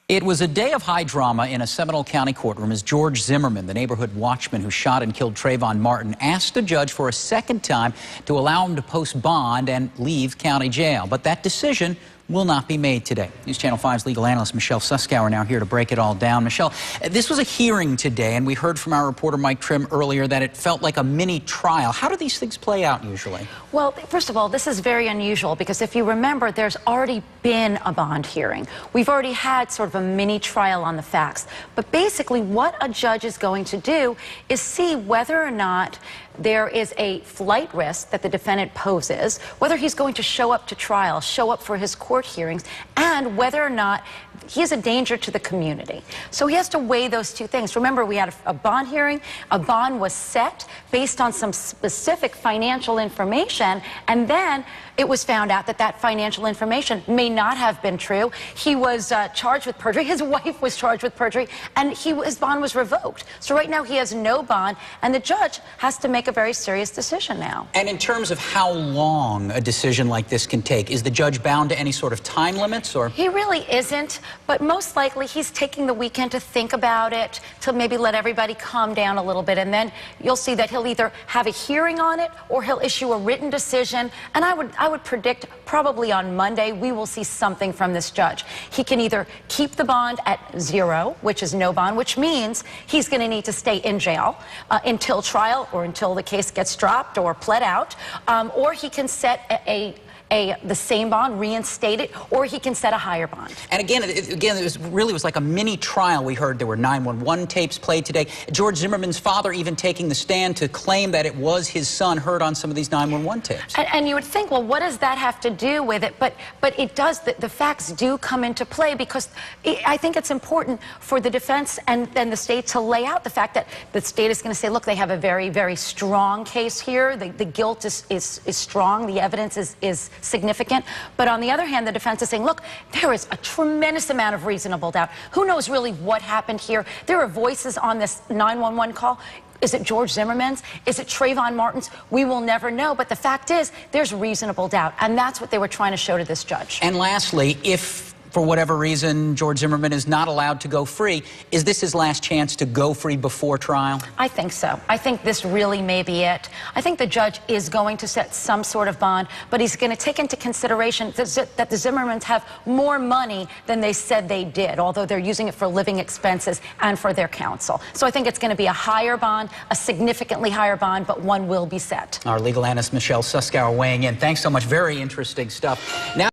It was a day of high drama in a Seminole County courtroom as George Zimmerman, the neighborhood watchman who shot and killed Trayvon Martin, asked the judge for a second time to allow him to post bond and leave county jail. But that decision will not be made today. News Channel 5's legal analyst Michelle Suskauer now here to break it all down. Michelle, this was a hearing today, and we heard from our reporter Mike Trim earlier that it felt like a mini trial. How do these things play out usually? Well, first of all, this is very unusual because if you remember, there's already been a bond hearing. We've already had sort of a mini trial on the facts. But basically what a judge is going to do is see whether or not there is a flight risk that the defendant poses, whether he's going to show up to trial, show up for his court hearings, and whether or not he is a danger to the community. So he has to weigh those two things. Remember, we had a bond hearing. A bond was set based on some specific financial information, and then it was found out that that financial information may not have been true. He was charged with perjury. His wife was charged with perjury, and his bond was revoked. So right now he has no bond, and the judge has to make a very serious decision now. And in terms of how long a decision like this can take, is the judge bound to any sort of time limits? Or he really isn't, but most likely he's taking the weekend to think about it, to maybe let everybody calm down a little bit, and then you'll see that he'll either have a hearing on it or he'll issue a written decision. And I would predict probably on Monday we will see something from this judge. He can either keep the bond at 0, which is no bond, which means he's going to need to stay in jail until trial or until the case gets dropped or pled out, or he can set the same bond, reinstate it, or he can set a higher bond. And again, it really was like a mini trial. We heard there were 911 tapes played today. George Zimmerman's father even taking the stand to claim that it was his son heard on some of these 911 tapes. And you would think, well, what does that have to do with it? But it does. The facts do come into play because I think it's important for the defense and the state to lay out the fact that the state is going to say, look, they have a very, very strong case here. The guilt is strong. The evidence is significant. But on the other hand, the defense is saying, look, there is a tremendous amount of reasonable doubt. Who knows really what happened here? There are voices on this 911 call. Is it George Zimmerman's? Is it Trayvon Martin's? We will never know. But the fact is, there's reasonable doubt. And that's what they were trying to show to this judge. And lastly, if for whatever reason George Zimmerman is not allowed to go free, is this his last chance to go free before trial? I think so. I think this really may be it. I think the judge is going to set some sort of bond, but he's going to take into consideration that the Zimmermans have more money than they said they did, although they're using it for living expenses and for their counsel. So I think it's going to be a higher bond, a significantly higher bond, but one will be set. Our legal analyst Michelle Suskauer weighing in. Thanks so much. Very interesting stuff. Now